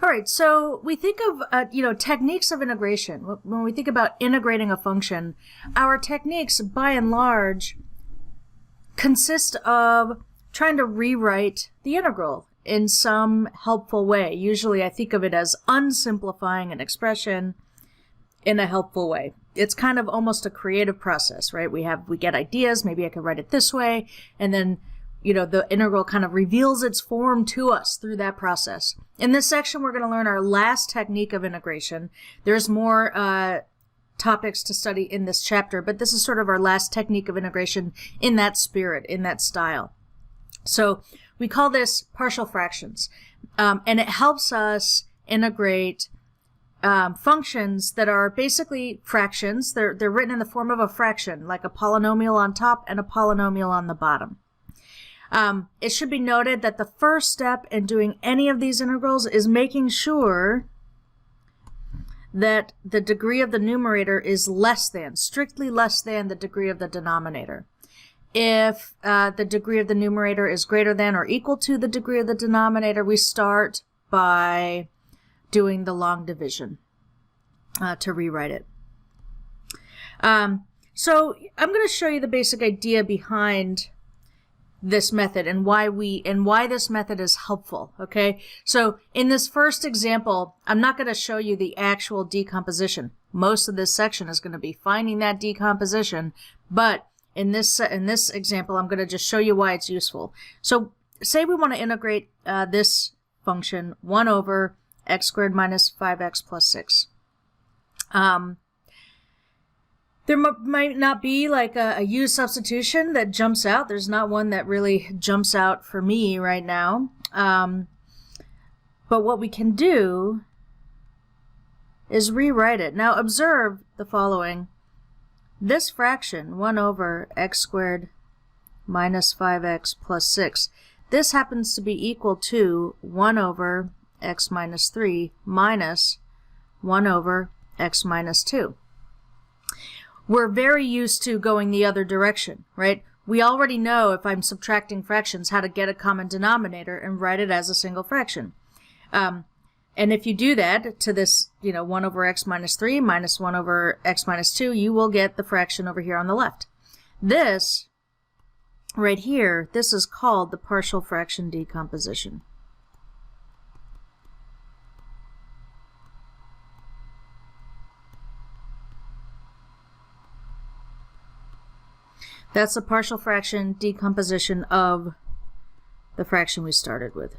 All right, so we think of, techniques of integration. When we think about integrating a function, our techniques, by and large, consist of trying to rewrite the integral in some helpful way. Usually I think of it as unsimplifying an expression in a helpful way. It's kind of almost a creative process, right? We get ideas, maybe I could write it this way, and then the integral kind of reveals its form to us through that process. In this section, we're going to learn our last technique of integration. There's more topics to study in this chapter, but this is sort of our last technique of integration in that spirit, in that style. So we call this partial fractions, and it helps us integrate functions that are basically fractions. They're written in the form of a fraction, like a polynomial on top and a polynomial on the bottom. It should be noted that the first step in doing any of these integrals is making sure that the degree of the numerator is strictly less than the degree of the denominator. If the degree of the numerator is greater than or equal to the degree of the denominator, we start by doing the long division to rewrite it. So I'm going to show you the basic idea behind this method and why this method is helpful. Okay, so in this first example, I'm not going to show you the actual decomposition. Most of this section is going to be finding that decomposition, but in this example, I'm going to just show you why it's useful. So say we want to integrate this function 1 over x squared minus 5x plus 6. There might not be like a u substitution that jumps out. There's not one that really jumps out for me right now. But what we can do is rewrite it. Now observe the following. This fraction, 1 over x squared minus 5x plus 6, this happens to be equal to 1 over x minus 3 minus 1 over x minus 2. We're very used to going the other direction, right? We already know if I'm subtracting fractions how to get a common denominator and write it as a single fraction. And if you do that to this, 1 over x minus 3 minus 1 over x minus 2, you will get the fraction over here on the left. This, right here, this is called the partial fraction decomposition. That's the partial fraction decomposition of the fraction we started with.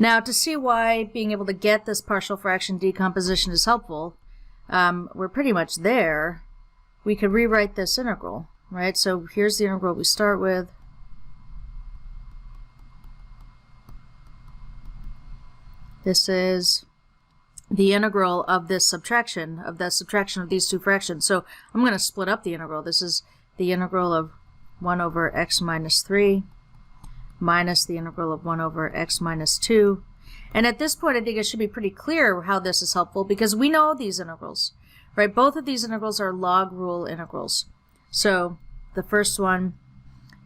Now, to see why being able to get this partial fraction decomposition is helpful, we're pretty much there. We could rewrite this integral, right? So here's the integral we start with. This is the integral of this subtraction, of the subtraction of these two fractions. So I'm going to split up the integral. This is the integral of 1 over x minus 3 minus the integral of 1 over x minus 2. And at this point, I think it should be pretty clear how this is helpful because we know these integrals, right? Both of these integrals are log rule integrals. So the first one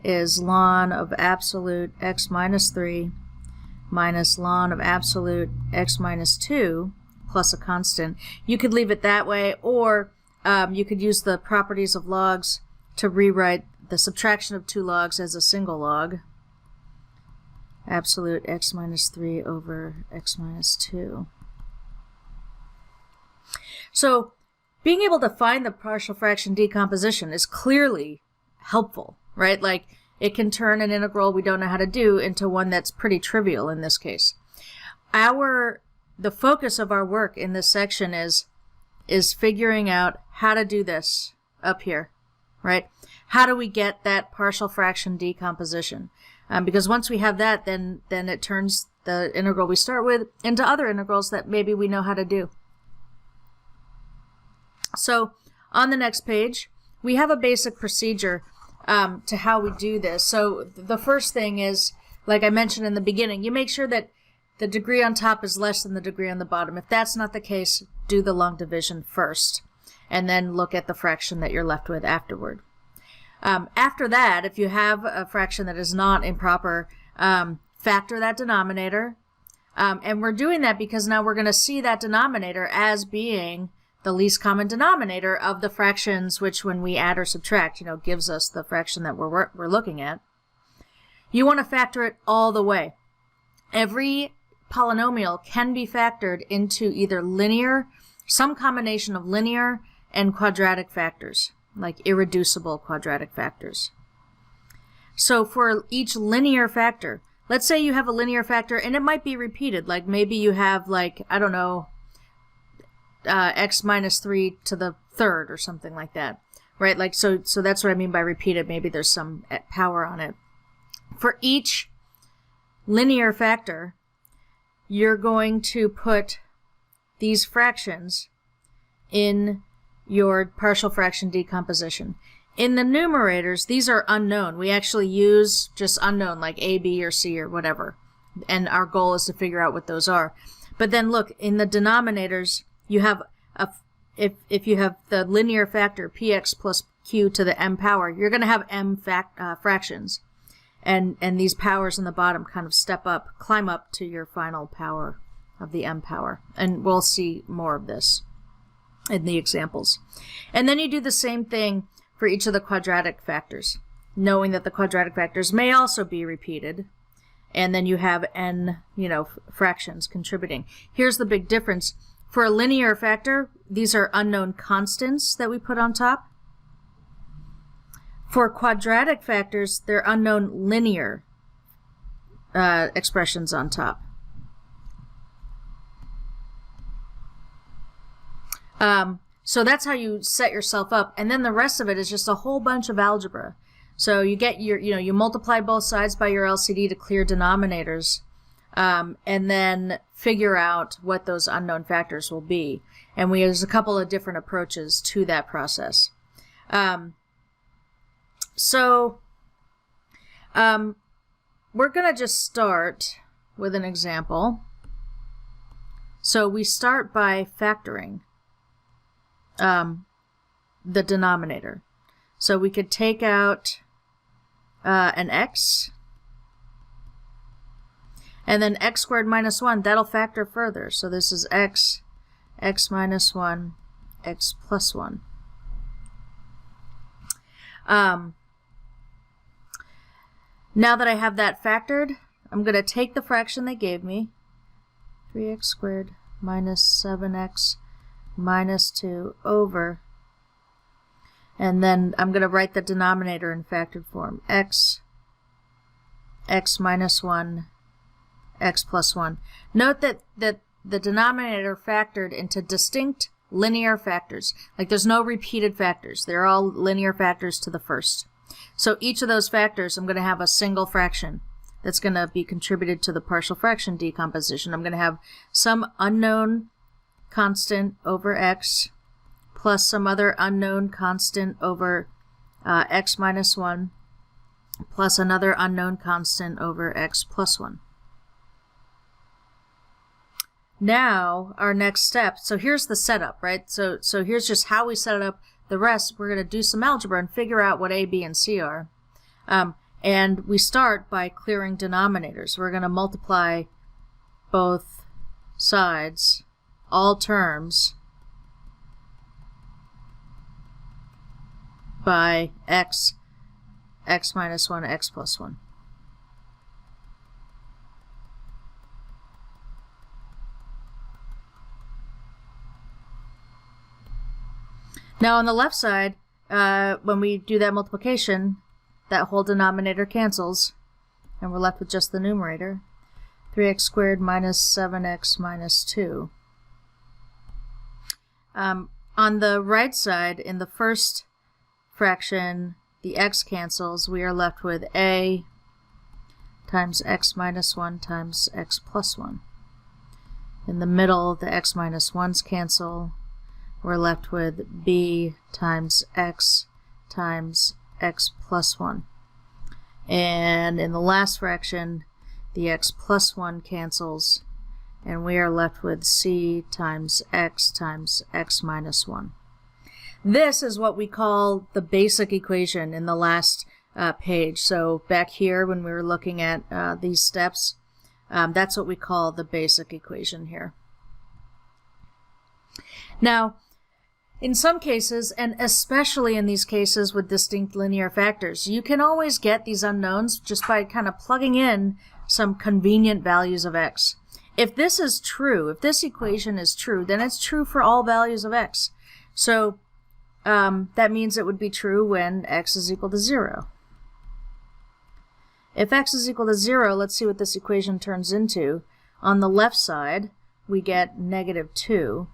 is ln of absolute x minus 3 minus ln of absolute x minus 2 plus a constant. You could leave it that way, or you could use the properties of logs to rewrite the subtraction of two logs as a single log. Absolute x minus 3 over x minus 2. So being able to find the partial fraction decomposition is clearly helpful, right? Like it can turn an integral we don't know how to do into one that's pretty trivial in this case. The focus of our work in this section is figuring out how to do this up here, right? How do we get that partial fraction decomposition? Because once we have that, then it turns the integral we start with into other integrals that maybe we know how to do. So on the next page, we have a basic procedure to how we do this. So the first thing is, like I mentioned in the beginning, you make sure that the degree on top is less than the degree on the bottom. If that's not the case, do the long division first, and then look at the fraction that you're left with afterward. After that, if you have a fraction that is not improper, factor that denominator. And we're doing that because now we're going to see that denominator as being the least common denominator of the fractions, which when we add or subtract, gives us the fraction that we're looking at. You want to factor it all the way. Every polynomial can be factored into either linear, some combination of linear and quadratic factors, like irreducible quadratic factors. So for each linear factor, let's say you have a linear factor and it might be repeated, like maybe you have x minus 3 to the third or something like that, right? Like, so that's what I mean by repeated. Maybe there's some power on it. For each linear factor, you're going to put these fractions in your partial fraction decomposition. In the numerators, these are unknown. We actually use just unknown, like A, B, or C, or whatever. And our goal is to figure out what those are. But then look, in the denominators, you have if you have the linear factor px plus q to the m power, you're going to have m fractions. And these powers in the bottom kind of climb up to your final power of the m power. And we'll see more of this in the examples. And then you do the same thing for each of the quadratic factors, knowing that the quadratic factors may also be repeated. And then you have n, fractions contributing. Here's the big difference. For a linear factor, these are unknown constants that we put on top. For quadratic factors, they're unknown linear expressions on top. So that's how you set yourself up. And then the rest of it is just a whole bunch of algebra. So you get you multiply both sides by your LCD to clear denominators. And then figure out what those unknown factors will be. And there's a couple of different approaches to that process. We're going to just start with an example. So we start by factoring the denominator. So we could take out an x, and then x squared minus 1, that'll factor further. So this is x minus 1, x plus 1. Now that I have that factored, I'm going to take the fraction they gave me, 3x squared minus 7x minus 2 over, and then I'm going to write the denominator in factored form, x minus 1, x plus 1. Note that the denominator factored into distinct linear factors. Like there's no repeated factors. They're all linear factors to the first. So each of those factors, I'm going to have a single fraction that's going to be contributed to the partial fraction decomposition. I'm going to have some unknown constant over x plus some other unknown constant over x minus 1 plus another unknown constant over x plus 1. Now, our next step, so here's the setup, right? So here's just how we set it up. The rest, we're going to do some algebra and figure out what A, B, and C are. And we start by clearing denominators. We're going to multiply both sides, all terms, by x minus 1, x plus 1. Now on the left side, when we do that multiplication, that whole denominator cancels, and we're left with just the numerator, 3x squared minus 7x minus 2. On the right side, in the first fraction, the x cancels. We are left with a times x minus 1 times x plus 1. In the middle, the x minus 1's cancel. We're left with b times x plus 1. And in the last fraction, the x plus 1 cancels, and we are left with c times x minus 1. This is what we call the basic equation in the last page. So back here when we were looking at these steps, that's what we call the basic equation here. Now, in some cases, and especially in these cases with distinct linear factors, you can always get these unknowns just by kind of plugging in some convenient values of x. If this is true, if this equation is true, then it's true for all values of x. So that means it would be true when x is equal to 0. If x is equal to 0, let's see what this equation turns into. On the left side, we get -2.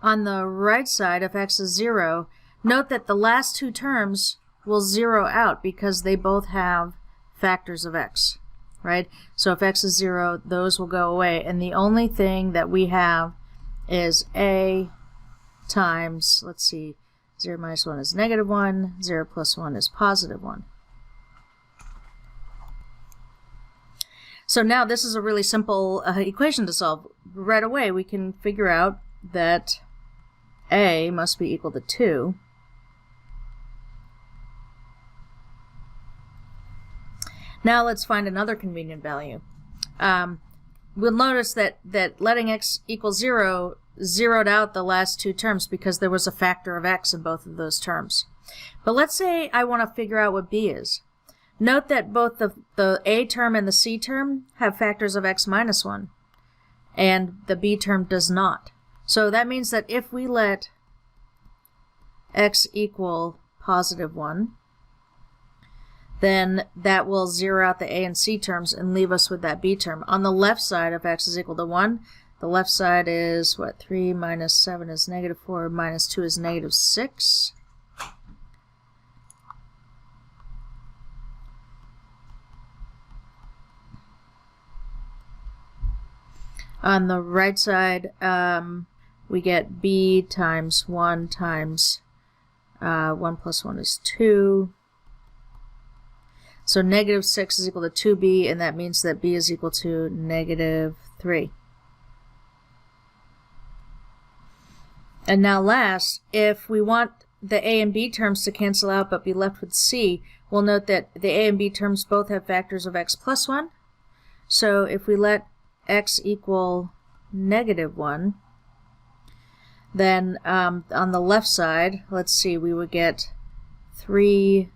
On the right side, if x is 0, note that the last two terms will zero out because they both have factors of x, right? So if x is 0, those will go away, and the only thing that we have is a times, let's see, 0 minus 1 is -1, 0 plus 1 is +1. So now this is a really simple equation to solve. Right away we can figure out that a must be equal to 2. Now let's find another convenient value. We'll notice that letting x equal 0 zeroed out the last two terms because there was a factor of x in both of those terms. But let's say I want to figure out what b is. Note that both the a term and the c term have factors of x minus 1, and the b term does not. So that means that if we let x equal +1, then that will zero out the a and c terms and leave us with that b term. On the left side, if x is equal to 1, the left side is, what, 3 minus 7 is -4, minus 2 is -6. On the right side, we get b times 1 times 1 plus 1 is 2. So -6 is equal to 2b, and that means that b is equal to -3. And now last, if we want the a and b terms to cancel out but be left with c, we'll note that the a and b terms both have factors of x plus 1. So if we let x equal -1, then on the left side, let's see, we would get 3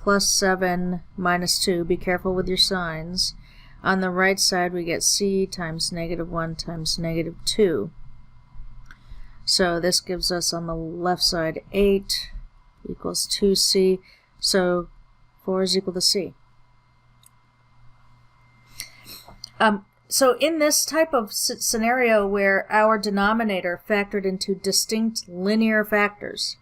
plus 7 minus 2. Be careful with your signs. On the right side, we get c times -1 times -2. So this gives us on the left side 8 equals 2c. So 4 is equal to c. So in this type of scenario where our denominator factored into distinct linear factors,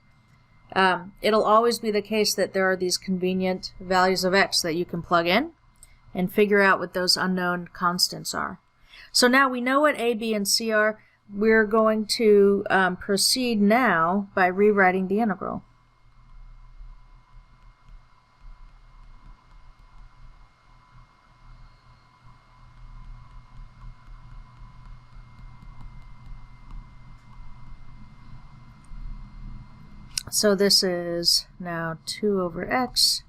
it'll always be the case that there are these convenient values of x that you can plug in and figure out what those unknown constants are. So now we know what a, b, and c are. We're going to proceed now by rewriting the integral. So this is now 2 over x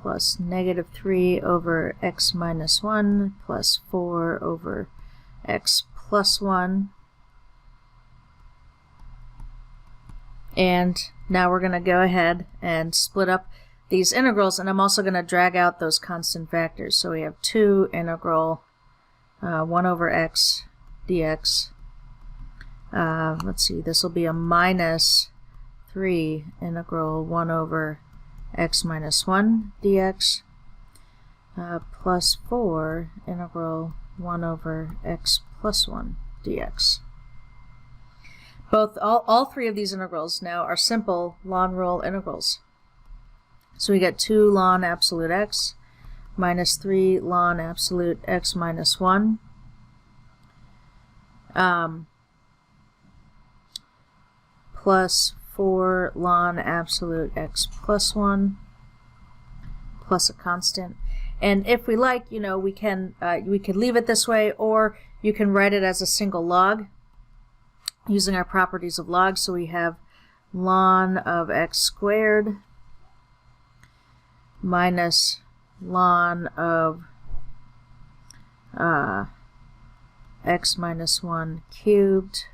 plus -3 over x minus 1 plus 4 over x plus 1. And now we're going to go ahead and split up these integrals, and I'm also going to drag out those constant factors. So we have 2 integral 1 over x dx. Let's see, this will be a -3 integral 1 over x minus 1 dx plus 4 integral 1 over x plus 1 dx. All three of these integrals now are simple ln rule integrals. So we get 2 ln absolute x minus 3 ln absolute x minus 1 plus 4 ln absolute x plus 1 plus a constant. And if we like, we can leave it this way, or you can write it as a single log using our properties of log. So we have ln of x squared minus ln of x minus 1 cubed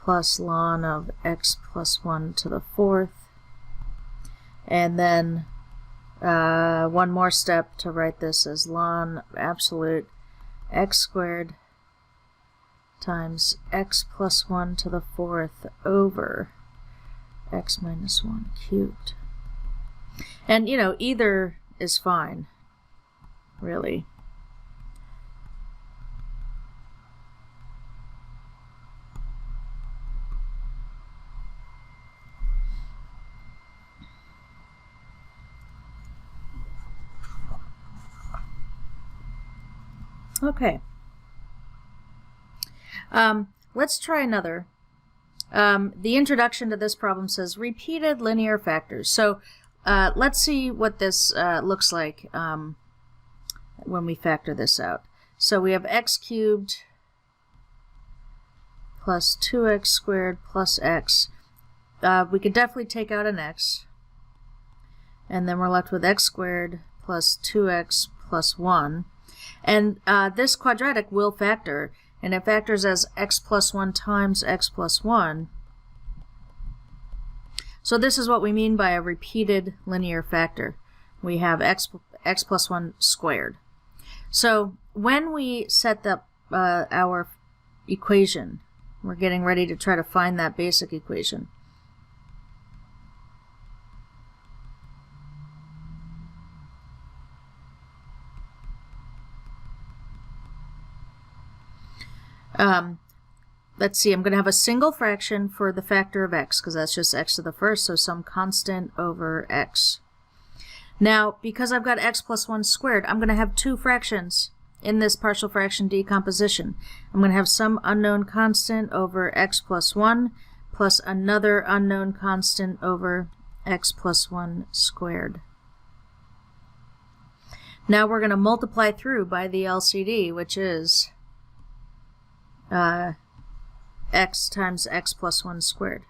plus ln of x plus 1 to the fourth. And then one more step to write this as ln absolute x squared times x plus 1 to the fourth over x minus 1 cubed. And, you know, either is fine, really. Okay. Let's try another. The introduction to this problem says repeated linear factors. So let's see what this looks like when we factor this out. So we have x cubed plus 2x squared plus x. We could definitely take out an x. And then we're left with x squared plus 2x plus 1. And this quadratic will factor, and it factors as x plus 1 times x plus 1. So this is what we mean by a repeated linear factor. We have x plus 1 squared. So when we set up our equation, we're getting ready to try to find that basic equation. Let's see, I'm going to have a single fraction for the factor of x, because that's just x to the first, so some constant over x. Now, because I've got x plus 1 squared, I'm going to have two fractions in this partial fraction decomposition. I'm going to have some unknown constant over x plus 1 plus another unknown constant over x plus 1 squared. Now we're going to multiply through by the LCD, which is x times x plus 1 squared.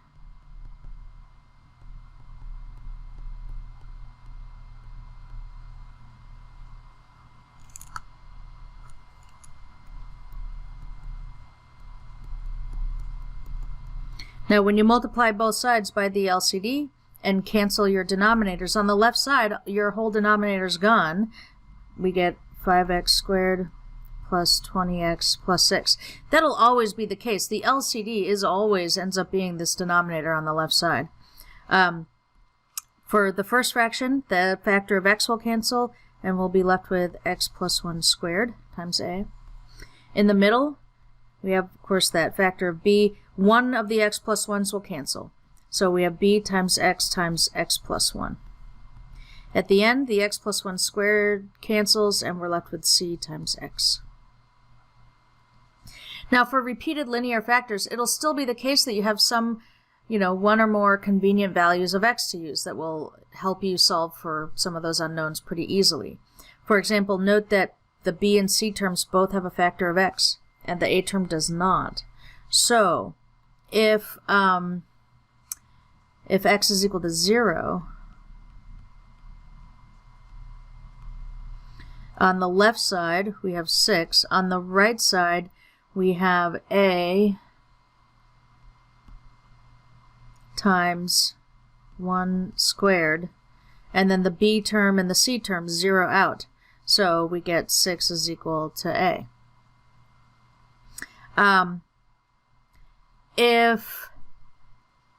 Now when you multiply both sides by the LCD and cancel your denominators, on the left side your whole denominator's gone. We get 5x squared plus 20x plus 6. That'll always be the case. The LCD is always ends up being this denominator on the left side. For the first fraction, the factor of x will cancel, and we'll be left with x plus 1 squared times a. In the middle, we have, of course, that factor of b. One of the x plus 1s will cancel. So we have b times x plus 1. At the end, the x plus 1 squared cancels, and we're left with c times x. Now for repeated linear factors, it'll still be the case that you have some, one or more convenient values of x to use that will help you solve for some of those unknowns pretty easily. For example, note that the b and c terms both have a factor of x, and the a term does not. So if x is equal to 0, on the left side we have 6. On the right side we have a times 1 squared, and then the b term and the c term 0 out. So we get 6 is equal to a.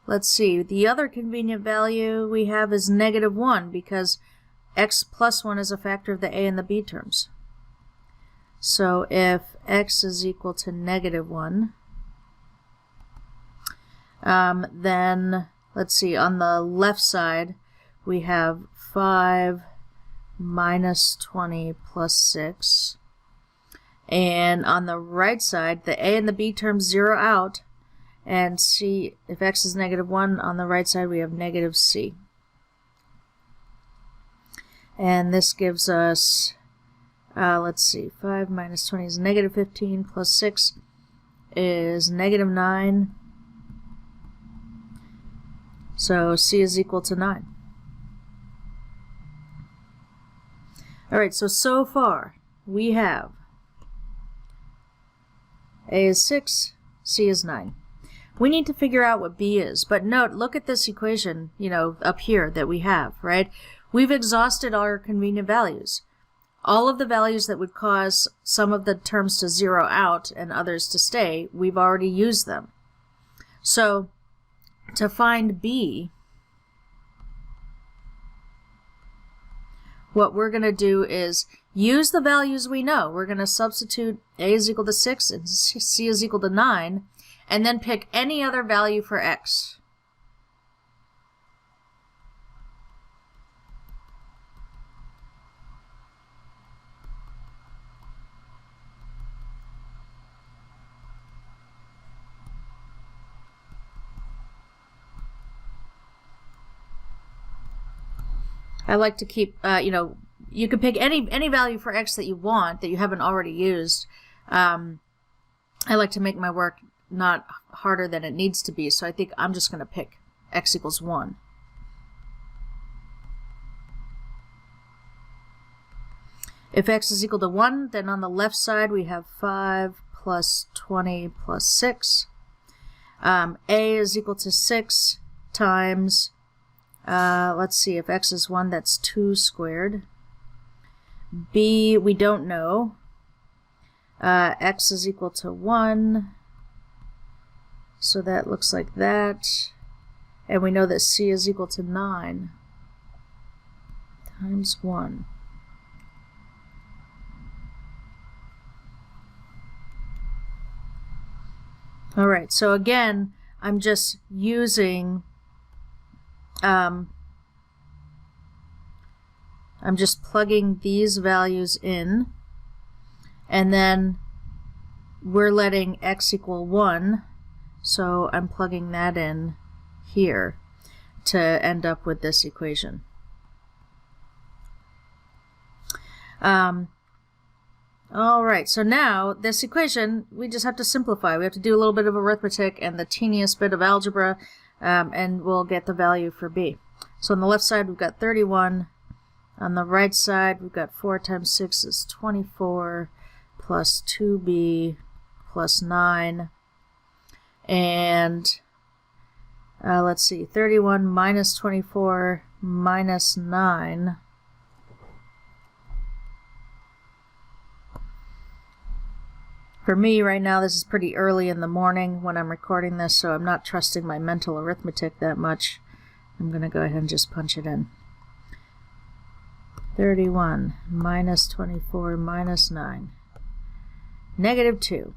Let's see, the other convenient value we have is -1, because x plus 1 is a factor of the a and the b terms. So if x is equal to -1, then let's see, on the left side we have 5 minus 20 plus 6. And on the right side, the a and the b terms 0 out, and c, if x is -1, on the right side we have -c. And this gives us, let's see, 5 minus 20 is -15 plus 6 is -9. So c is equal to 9. All right, so far we have a is 6, c is 9. We need to figure out what b is, but note, look at this equation, up here that we have, right? We've exhausted our convenient values. All of the values that would cause some of the terms to zero out and others to stay, we've already used them. So to find b, what we're going to do is use the values we know. We're going to substitute a is equal to 6 and c is equal to 9, and then pick any other value for x. I like to keep, you can pick any value for x that you want that you haven't already used. I like to make my work not harder than it needs to be, so I think I'm just going to pick x equals 1. If x is equal to 1, then on the left side we have 5 plus 20 plus 6. A is equal to 6 times, let's see, if x is 1, that's 2 squared. B, we don't know. X is equal to 1, so that looks like that. And we know that c is equal to 9 times 1. All right, so again, I'm just using, I'm just plugging these values in, and then we're letting x equal 1, so I'm plugging that in here to end up with this equation. All right, so now this equation, we just have to simplify. We have to do a little bit of arithmetic and the teeniest bit of algebra, and we'll get the value for b. So on the left side, we've got 31. On the right side, we've got 4 times 6 is 24, plus 2b plus 9. And let's see, 31 minus 24 minus 9. For me, right now, this is pretty early in the morning when I'm recording this, so I'm not trusting my mental arithmetic that much. I'm going to go ahead and just punch it in. 31 minus 24 minus 9. Negative 2.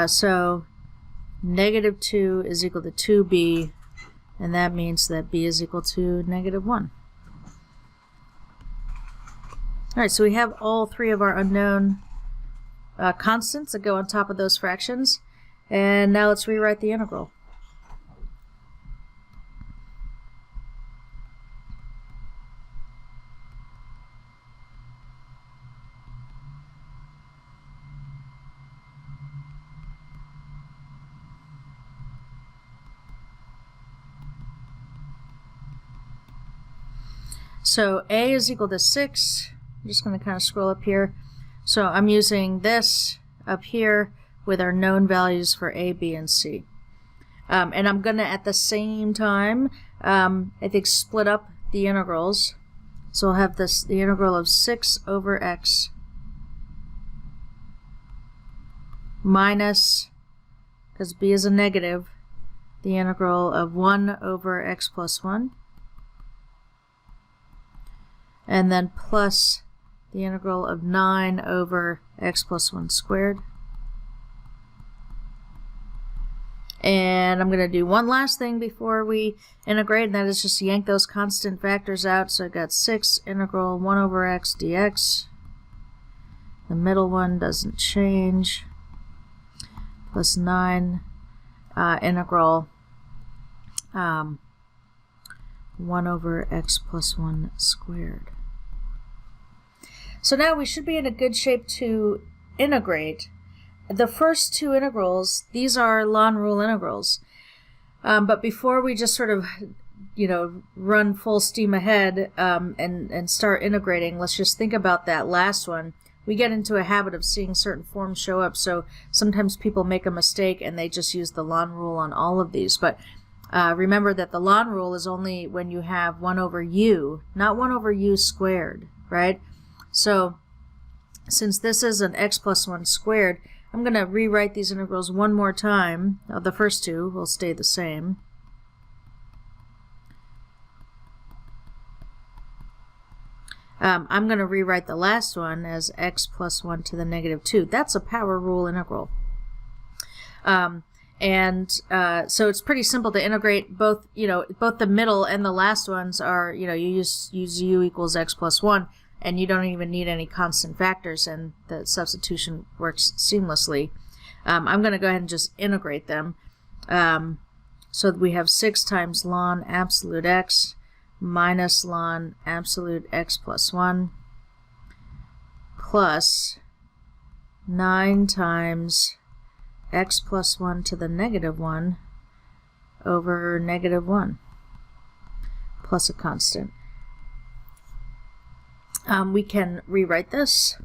So negative 2 is equal to 2b, and that means that b is equal to negative 1. All right, so we have all three of our unknown constants that go on top of those fractions, and now let's rewrite the integral. So a is equal to 6. I'm just going to kind of scroll up here. So I'm using this up here with our known values for a, b, and c. And I'm going to, at the same time, I think split up the integrals. So I'll have the integral of 6 over x minus, because b is a negative, the integral of 1 over x plus 1. And then plus the integral of 9 over x plus 1 squared. And I'm going to do one last thing before we integrate, and that is just yank those constant factors out. So I've got 6 integral 1 over x dx. The middle one doesn't change. Plus 9 integral 1 over x plus 1 squared. So now we should be in a good shape to integrate, the first two integrals, these are law rule integrals. But before we just sort of, run full steam ahead and start integrating, let's just think about that last one. We get into a habit of seeing certain forms show up, so sometimes people make a mistake and they just use the law rule on all of these. But remember that the law rule is only when you have 1 over u, not 1 over u squared, right? So since this is an x plus 1 squared, I'm going to rewrite these integrals one more time. The first two will stay the same. I'm going to rewrite the last one as x plus 1 to the negative 2. That's a power rule integral. So it's pretty simple to integrate both, both the middle and the last ones are, you use u equals x plus 1, and you don't even need any constant factors, and the substitution works seamlessly. I'm going to go ahead and just integrate them. So we have 6 times ln absolute x minus ln absolute x plus 1 plus 9 times x plus 1 to the negative 1 over negative 1 plus a constant. We can rewrite this.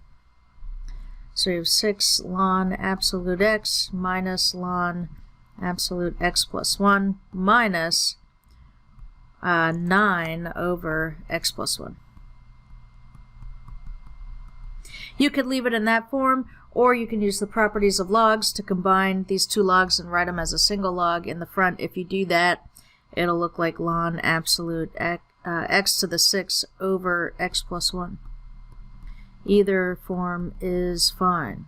So we have 6 ln absolute x minus ln absolute x plus 1 minus 9 over x plus 1. You could leave it in that form, or you can use the properties of logs to combine these two logs and write them as a single log in the front. If you do that, it'll look like ln absolute x to the 6 over x plus 1. Either form is fine.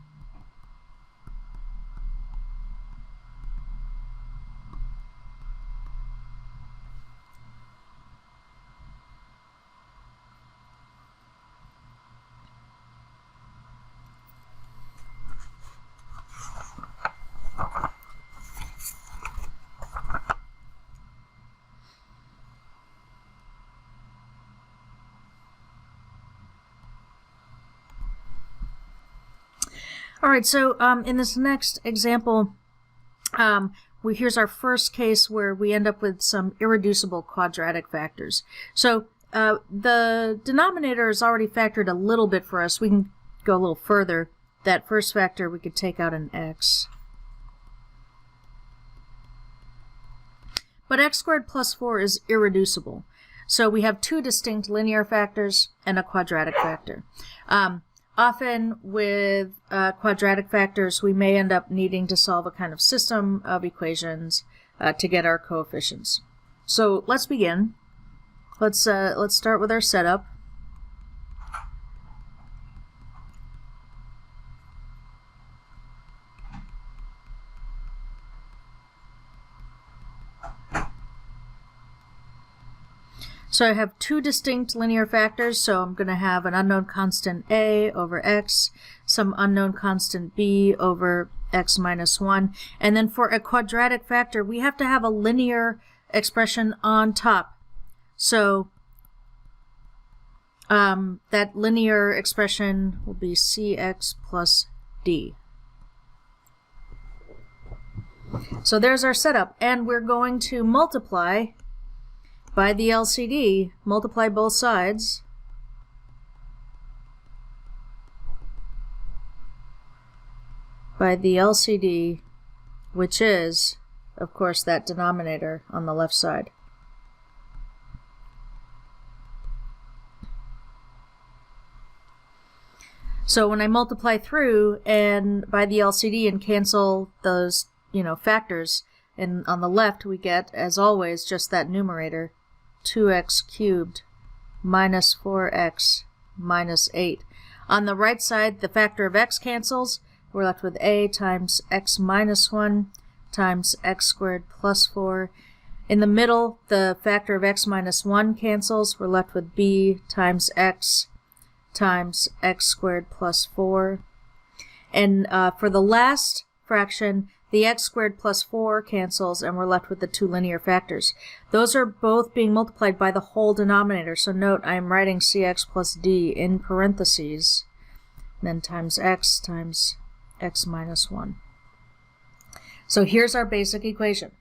Alright, so in this next example, here's our first case where we end up with some irreducible quadratic factors. So the denominator is already factored a little bit for us. We can go a little further. That first factor, we could take out an x. But x squared plus 4 is irreducible. So we have two distinct linear factors and a quadratic factor. Often with quadratic factors, we may end up needing to solve a kind of system of equations to get our coefficients. So let's begin. Let's start with our setup. So I have two distinct linear factors, so I'm going to have an unknown constant a over x, some unknown constant b over x minus 1, and then for a quadratic factor, we have to have a linear expression on top. So that linear expression will be cx plus d. So there's our setup, and we're going to multiply by the LCD, multiply both sides. By the LCD, which is, of course, that denominator on the left side. So when I multiply through and by the LCD and cancel those, factors, and on the left we get, as always, just that numerator, 2x cubed minus 4x minus 8. On the right side, the factor of x cancels. We're left with a times x minus 1 times x squared plus 4. In the middle, the factor of x minus 1 cancels. We're left with b times x squared plus 4. And for the last fraction, the x squared plus 4 cancels, and we're left with the two linear factors. Those are both being multiplied by the whole denominator. So note, I am writing cx plus d in parentheses, then times x x minus 1. So here's our basic equation.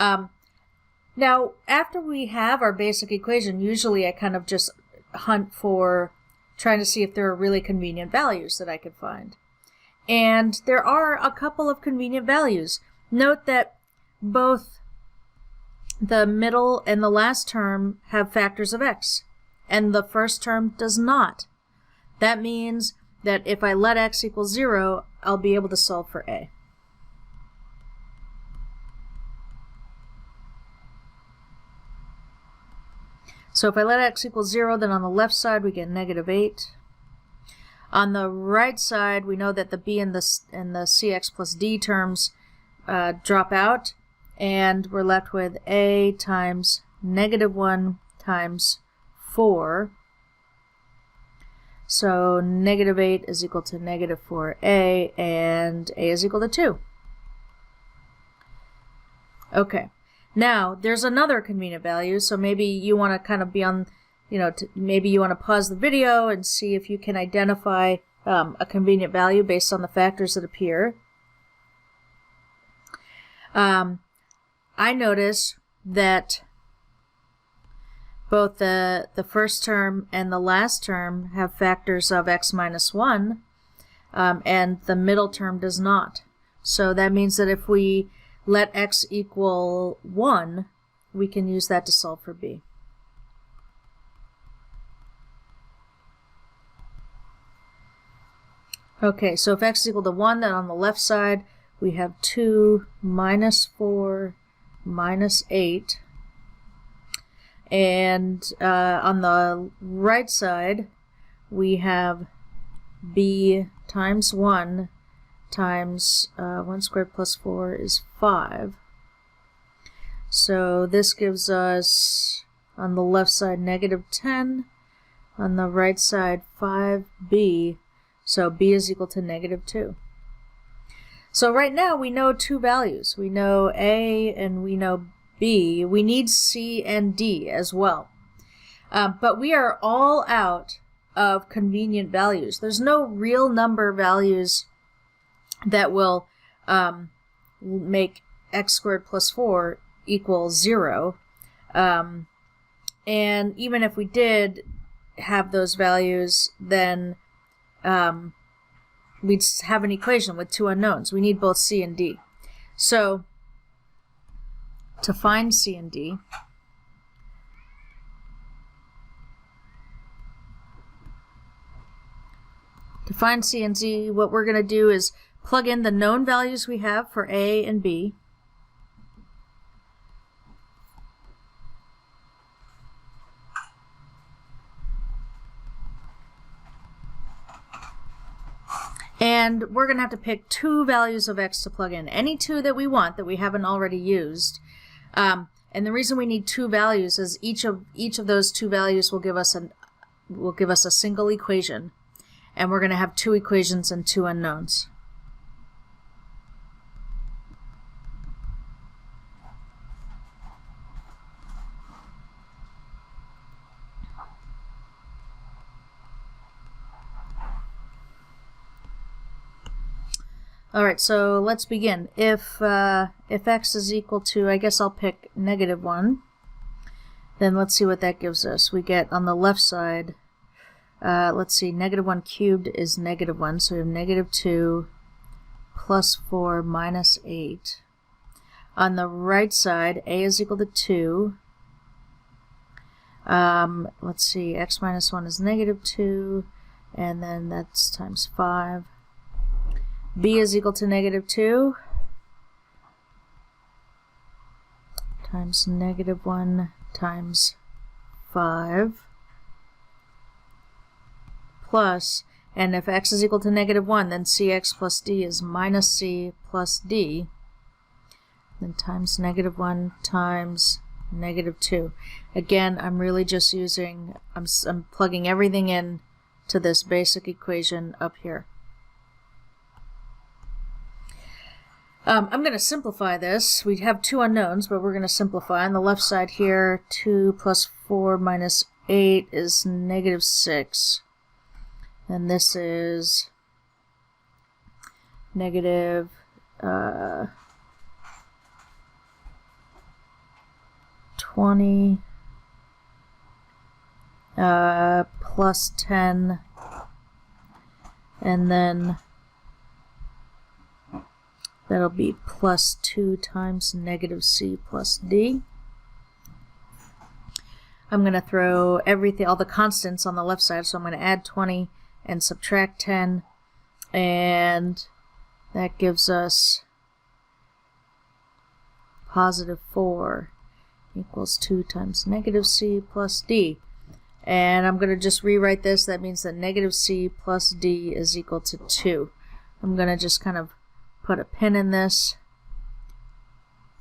Now, after we have our basic equation, usually I kind of just hunt for trying to see if there are really convenient values that I could find. And there are a couple of convenient values. Note that both the middle and the last term have factors of x, and the first term does not. That means that if I let x equal 0, I'll be able to solve for a. So if I let x equal 0, then on the left side we get -8. On the right side, we know that the b and the cx plus d terms drop out, and we're left with a times -1 times 4. So -8 is equal to -4a, and a is equal to 2. Okay. Now, there's another convenient value, so maybe you want to kind of be on, maybe you want to pause the video and see if you can identify a convenient value based on the factors that appear. I notice that both the first term and the last term have factors of x minus 1, and the middle term does not. So that means that if we let x equal 1, we can use that to solve for b. Okay, so if x is equal to 1, then on the left side we have 2 minus 4 minus 8. And on the right side we have b times 1 times 1 squared plus 4 is 5. So this gives us, on the left side, -10. On the right side, 5b. So b is equal to -2. So right now we know two values. We know a and we know b. We need c and d as well. But we are all out of convenient values. There's no real number values that will make x squared plus 4 equal 0. And even if we did have those values, then we'd have an equation with two unknowns. We need both c and d. So to find c and d, what we're going to do is plug in the known values we have for a and b. And we're going to have to pick two values of x to plug in. Any two that we want that we haven't already used. And the reason we need two values is each of those two values will give us a single equation. And we're going to have two equations and two unknowns. All right, so let's begin. If x is equal to, I guess I'll pick -1, then let's see what that gives us. We get on the left side, let's see, -1 cubed is -1, so we have -2 plus 4 minus 8. On the right side, a is equal to 2. Let's see, x minus 1 is -2, and then that's times 5. b is equal to -2 times -1 times 5 plus, and if x is equal to -1, then cx plus d is minus c plus d, then times -1 times -2. Again, I'm really just using, I'm plugging everything in to this basic equation up here. I'm going to simplify this. We have two unknowns, but we're going to simplify. On the left side here, 2 plus 4 minus 8 is -6. And this is negative 20 plus 10, and then that'll be plus 2 times negative c plus d. I'm going to throw everything, all the constants on the left side, so I'm going to add 20 and subtract 10, and that gives us positive 4 equals 2 times negative c plus d. And I'm going to just rewrite this. That means that negative c plus d is equal to 2. I'm going to just kind of put a pin in this,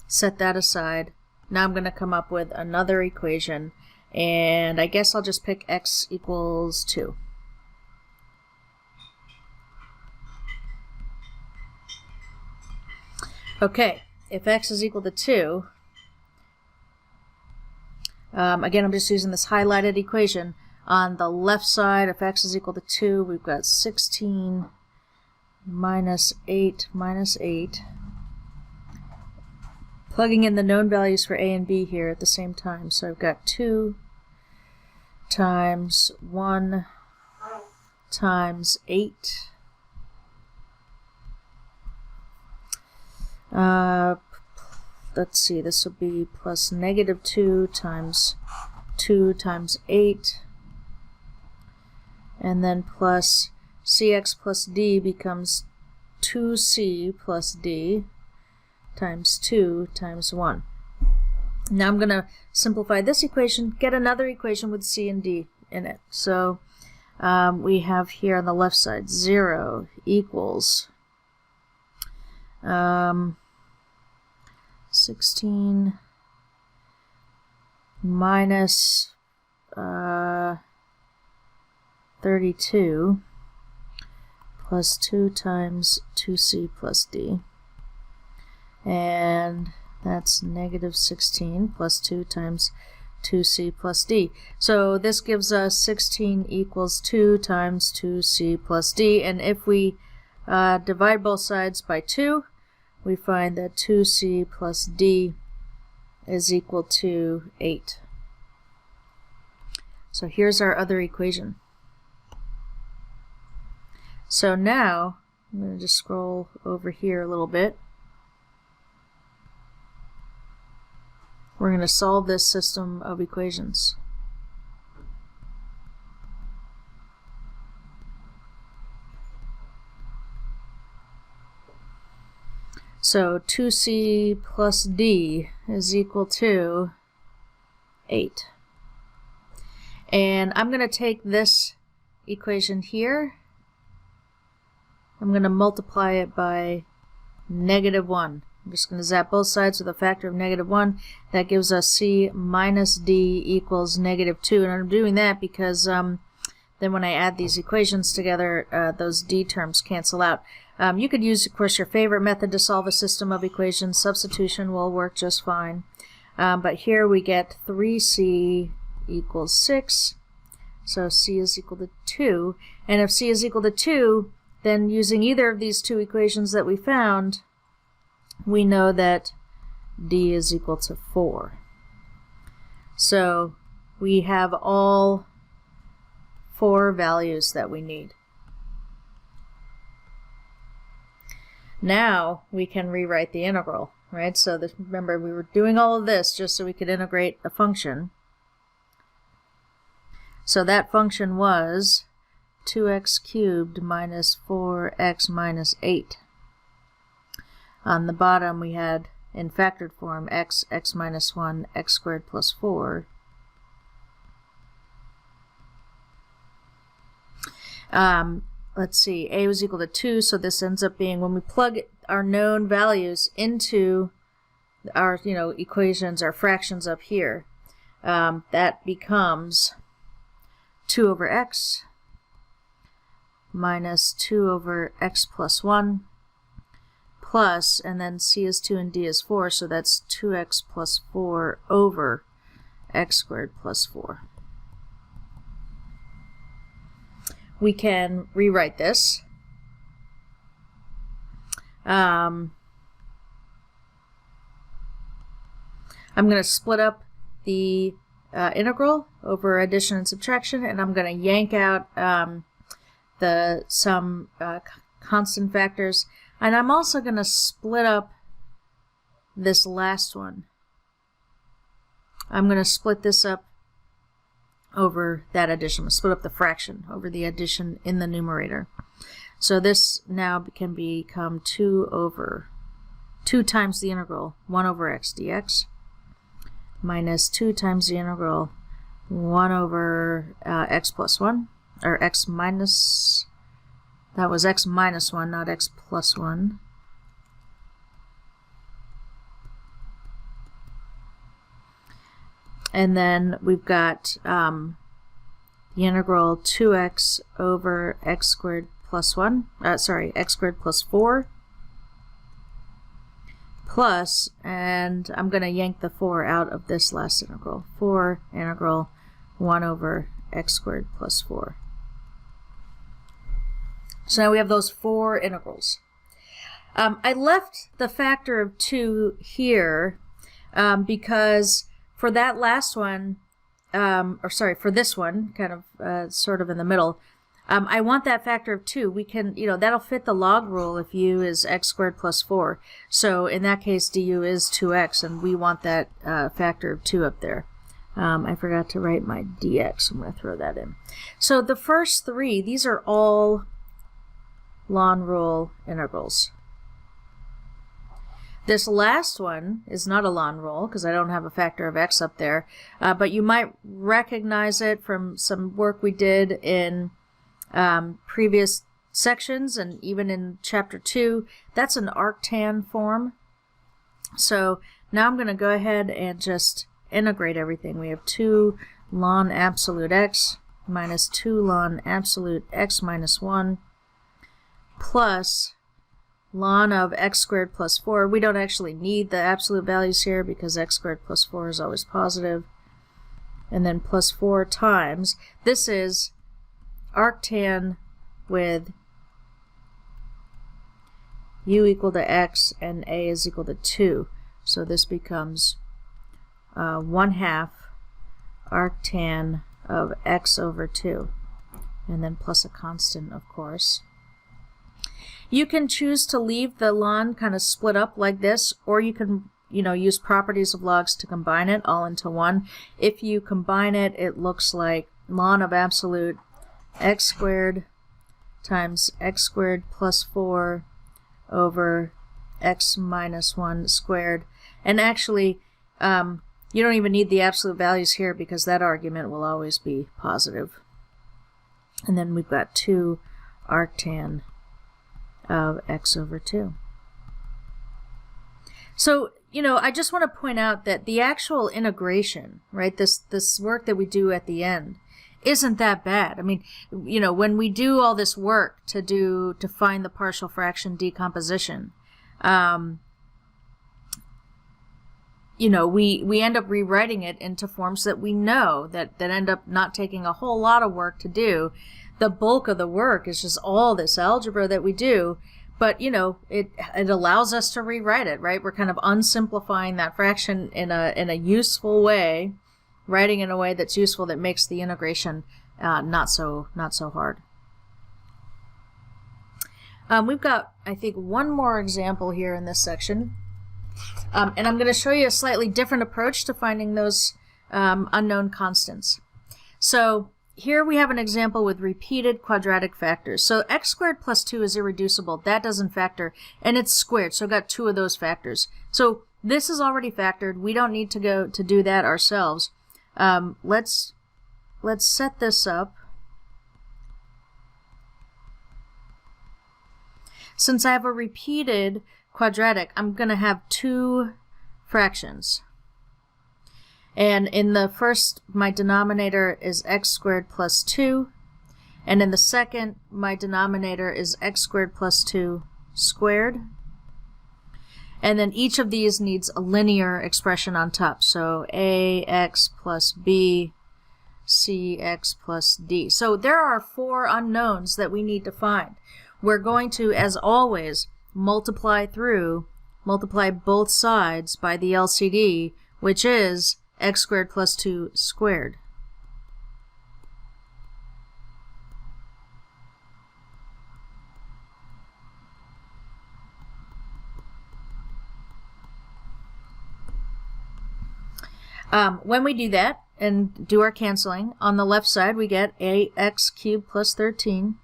set that aside. Now I'm going to come up with another equation, and I guess I'll just pick x equals 2. Okay, if x is equal to 2, again, I'm just using this highlighted equation. On the left side, if x is equal to 2, we've got 16 minus 8 minus 8. Plugging in the known values for a and b here at the same time. So I've got 2 times 1 times 8. Let's see, this will be plus negative 2 times 8, and then plus cx plus d becomes 2c plus d times 2 times 1. Now I'm going to simplify this equation, get another equation with c and d in it. So we have here on the left side 0 equals 16 minus 32 plus 2 times 2c plus d, and that's negative 16 plus 2 times 2c plus d. So this gives us 16 equals 2 times 2c plus d, and if we divide both sides by 2, we find that 2c plus d is equal to 8. So here's our other equation. So now, I'm going to just scroll over here a little bit. We're going to solve this system of equations. So 2c plus d is equal to 8. And I'm going to take this equation here, I'm going to multiply it by negative 1. I'm just going to zap both sides with a factor of negative 1. That gives us c minus d equals negative 2. And I'm doing that because then when I add these equations together, those d terms cancel out. You could use, of course, your favorite method to solve a system of equations. Substitution will work just fine. But here we get 3c equals 6. So c is equal to 2. And if c is equal to 2, then using either of these two equations that we found, we know that d is equal to 4. So we have all 4 values that we need. Now we can rewrite the integral, right? So this, remember, we were doing all of this just so we could integrate a function. So that function was 2x cubed minus 4x minus 8. On the bottom we had, in factored form, x minus 1, x squared plus 4. Let's see, a was equal to 2, so this ends up being, when we plug our known values into our equations, our fractions up here, that becomes 2 over x minus 2 over x plus 1 plus, and then c is 2 and d is 4, so that's 2x plus 4 over x squared plus 4. We can rewrite this. I'm going to split up the integral over addition and subtraction, and I'm going to yank out some constant factors, and I'm also going to split up this last one. I'm going to split this up over that addition. I'm going to split up the fraction over the addition in the numerator. So this now can become 2 times the integral 1 over x dx minus 2 times the integral 1 over x plus 1, or x minus, that was x minus 1, not x plus 1. And then we've got the integral 2x over x squared plus 1, x squared plus 4, plus, and I'm going to yank the 4 out of this last integral, 4 integral 1 over x squared plus 4. So now we have those 4 integrals. I left the factor of 2 here because for that last one, for this one, kind of sort of in the middle, I want that factor of 2. We can, that'll fit the log rule if u is x squared plus 4. So in that case, du is 2x, and we want that factor of 2 up there. I forgot to write my dx. I'm going to throw that in. So the first 3, these are all law rule integrals. This last one is not a law rule because I don't have a factor of x up there, but you might recognize it from some work we did in previous sections and even in chapter 2. That's an arctan form. So now I'm going to go ahead and just integrate everything. We have 2 ln absolute x minus 2 ln absolute x minus 1 plus ln of x squared plus 4. We don't actually need the absolute values here because x squared plus 4 is always positive. And then plus 4 times. This is arctan with u equal to x and a is equal to 2. So this becomes 1/2 arctan of x over 2. And then plus a constant, of course. You can choose to leave the ln kind of split up like this, or you can, use properties of logs to combine it all into one. If you combine it, it looks like ln of absolute x squared times x squared plus 4 over x minus 1 squared. And actually, you don't even need the absolute values here because that argument will always be positive. And then we've got 2 arctan of x over 2. So, I just want to point out that the actual integration, right, this work that we do at the end, isn't that bad. I mean, when we do all this work to find the partial fraction decomposition, we end up rewriting it into forms that we know that end up not taking a whole lot of work to do. The bulk of the work is just all this algebra that we do, but it allows us to rewrite it, right? We're kind of unsimplifying that fraction in a useful way, writing in a way that's useful, that makes the integration not so hard. We've got, I think, one more example here in this section, and I'm going to show you a slightly different approach to finding those unknown constants. So here we have an example with repeated quadratic factors. So x squared plus 2 is irreducible. That doesn't factor, and it's squared, so I've got 2 of those factors. So this is already factored. We don't need to go to do that ourselves. Let's set this up. Since I have a repeated quadratic, I'm going to have 2 fractions. And in the first, my denominator is x squared plus 2. And in the second, my denominator is x squared plus 2 squared. And then each of these needs a linear expression on top. So ax plus b, cx plus d. So there are 4 unknowns that we need to find. We're going to, as always, multiply both sides by the LCD, which is x squared plus 2 squared. When we do that and do our canceling, on the left side we get ax cubed plus 13,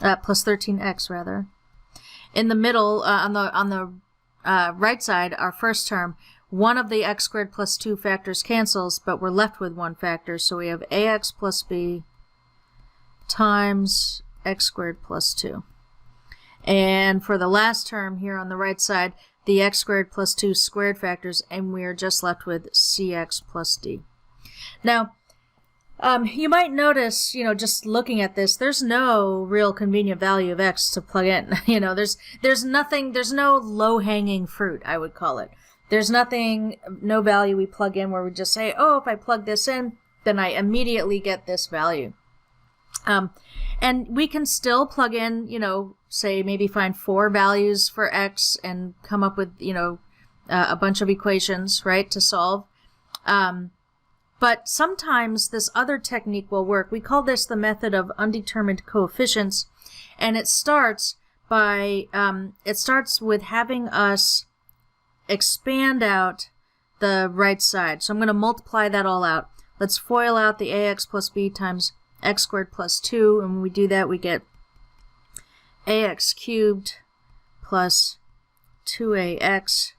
plus 13x rather. In the middle, on the right side, our first term, one of the x squared plus 2 factors cancels, but we're left with one factor, so we have ax plus b times x squared plus 2. And for the last term here on the right side, the x squared plus 2 squared factors, and we are just left with cx plus d. Now, you might notice, just looking at this, there's no real convenient value of x to plug in. There's no low-hanging fruit, I would call it. There's no value we plug in where we just say, oh, if I plug this in, then I immediately get this value. And we can still plug in, say maybe find 4 values for x and come up with, a bunch of equations, right, to solve. But sometimes this other technique will work. We call this the method of undetermined coefficients, and it starts with having us expand out the right side. So I'm going to multiply that all out. Let's FOIL out the ax plus b times x squared plus 2, and when we do that we get ax cubed plus 2ax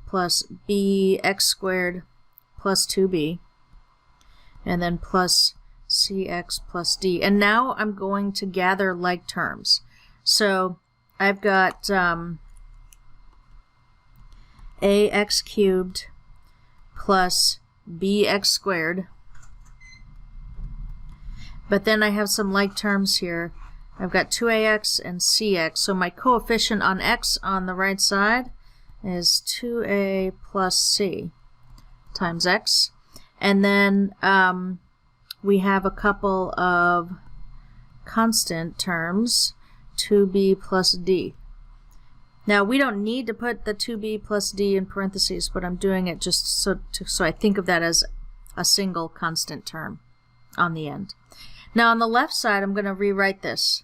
plus bx squared plus 2b, and then plus cx plus d. And now I'm going to gather like terms. So I've got ax cubed plus bx squared, but then I have some like terms here. I've got 2ax and cx, so my coefficient on x on the right side is 2a plus c times x. And then we have a couple of constant terms, 2b plus d. Now we don't need to put the 2b plus d in parentheses, but I'm doing it just so I think of that as a single constant term on the end. Now on the left side I'm going to rewrite this,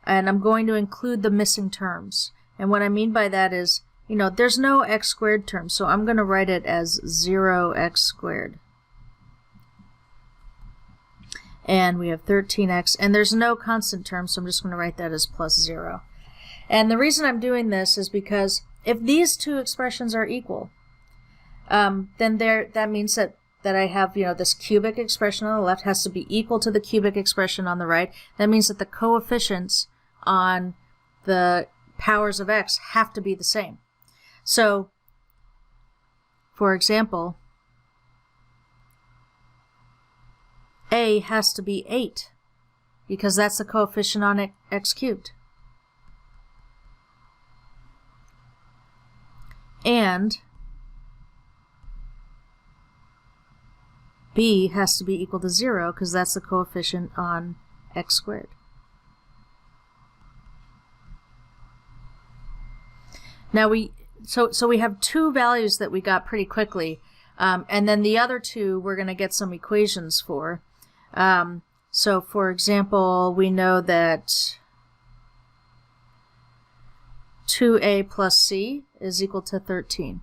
and I'm going to include the missing terms. And what I mean by that is, there's no x squared term, so I'm going to write it as 0x squared. And we have 13x, and there's no constant term, so I'm just going to write that as plus 0. And the reason I'm doing this is because if these two expressions are equal, then that means that I have, this cubic expression on the left has to be equal to the cubic expression on the right. That means that the coefficients on the powers of x have to be the same. So, for example, a has to be 8, because that's the coefficient on x cubed. And b has to be equal to 0, because that's the coefficient on x squared. Now we have 2 values that we got pretty quickly, and then the other 2 we're going to get some equations for. So for example, we know that 2a plus c is equal to 13.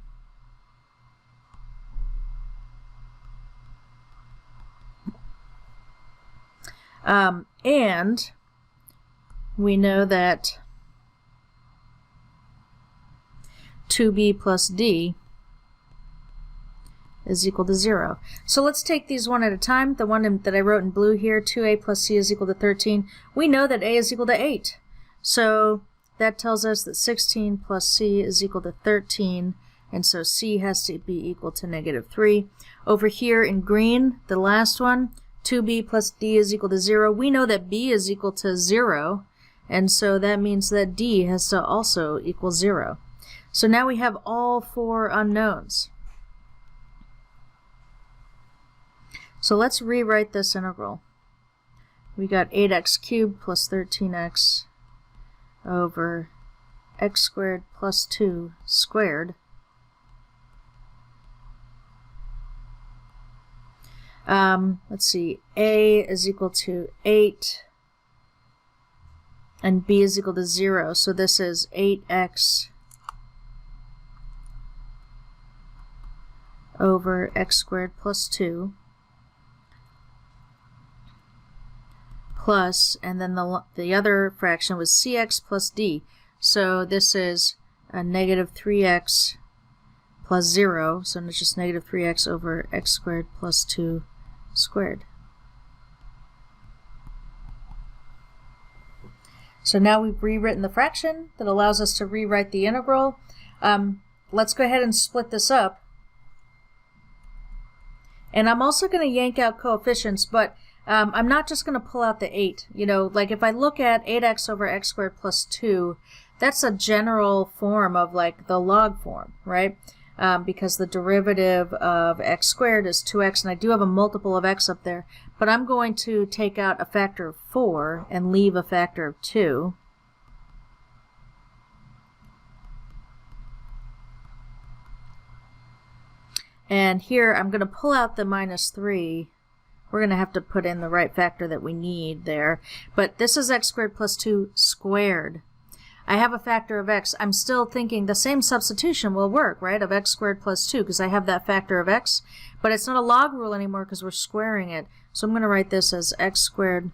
And we know that 2b plus d is equal to 0. So let's take these one at a time. The one that I wrote in blue here, 2a plus c is equal to 13. We know that a is equal to 8. So that tells us that 16 plus c is equal to 13, and so c has to be equal to -3. Over here in green, the last one, 2b plus d is equal to 0. We know that b is equal to 0, and so that means that d has to also equal 0. So now we have all 4 unknowns. So let's rewrite this integral. We got 8x cubed plus 13x over x squared plus 2 squared. Let's see, a is equal to 8 and b is equal to 0. So this is 8x over x squared plus 2 plus, and then the other fraction was cx plus d. So this is a negative 3x plus 0. So it's just negative 3x over x squared plus 2 squared. So now we've rewritten the fraction that allows us to rewrite the integral. Let's go ahead and split this up. And I'm also going to yank out coefficients, but I'm not just going to pull out the 8. You know, like if I look at 8x over x squared plus 2, that's a general form of like the log form, right? Because the derivative of x squared is 2x, and I do have a multiple of x up there, but I'm going to take out a factor of 4 and leave a factor of 2. And here I'm going to pull out the minus 3. We're going to have to put in the right factor that we need there. But this is x squared plus 2 squared. I have a factor of x. I'm still thinking the same substitution will work, right, of x squared plus 2, because I have that factor of x. But it's not a log rule anymore because we're squaring it. So I'm going to write this as x squared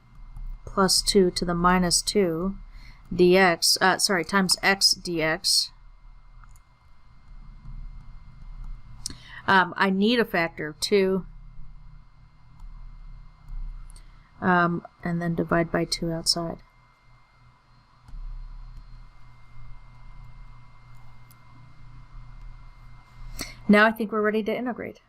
plus 2 to the minus 2 dx, times x dx. I need a factor of 2. And then divide by 2 outside. Now I think we're ready to integrate.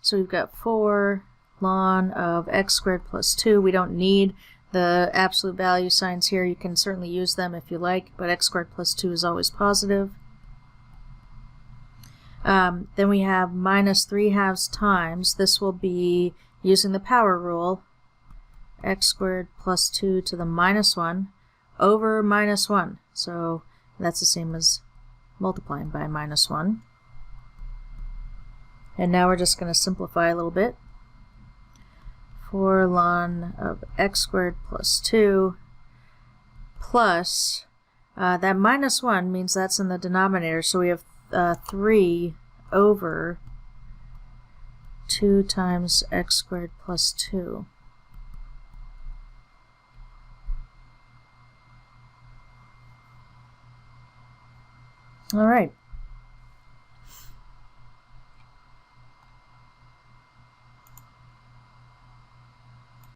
So we've got 4 ln of x squared plus 2. We don't need the absolute value signs here. You can certainly use them if you like, but x squared plus 2 is always positive. Then we have minus 3/2 times. This will be using the power rule. X squared plus 2 to the minus 1 over minus 1. So that's the same as multiplying by minus 1. And now we're just going to simplify a little bit. 4 ln of x squared plus 2 plus, that minus 1 means that's in the denominator, so we have 3 over 2 times x squared plus 2. All right.